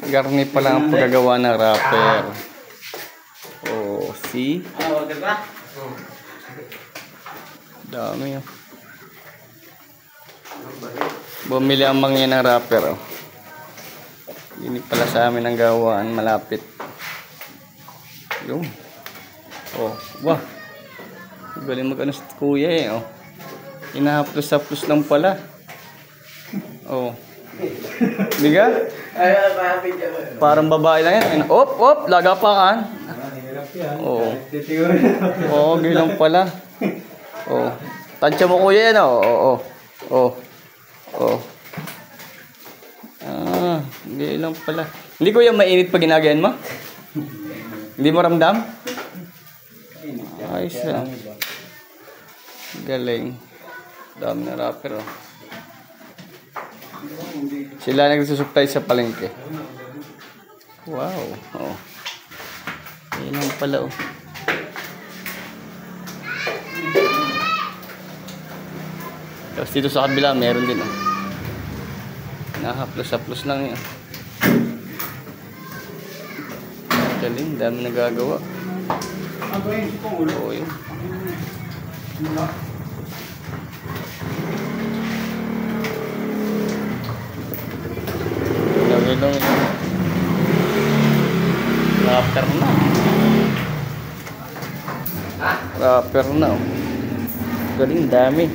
Garni pa lang ang paggagawa ng wrapper. Oh, see? Dami oh. Bumili ang mangyan ng wrapper oh. Yun pala sa amin ang gawaan, malapit. Yung. Oh, wah. Galing mag-ano si kuya eh oh. Inahaplos-haplos lang pala. Oh. Hindi ka? Parang babae lang yan. Op, lagapakan. Oo. Oo, gilang pala. Oo. Tansya mo kuya yan, oo. Oo. Ah, gilang pala. Hindi kuya mainit pag ginagayan mo? Hindi mo ramdam? Ayos lang. Galing. Dami na wrapper oh. Sila nagsusupply sa palengke. Wow. Oh. Yan lang pala oh. Tapos dito sa kabila meron din oh. Nahaplos-haplos lang yan. Galing, dami nagagawa. Oo yun. Gawin wrapper na. Wrapper na oh. Galing, dami.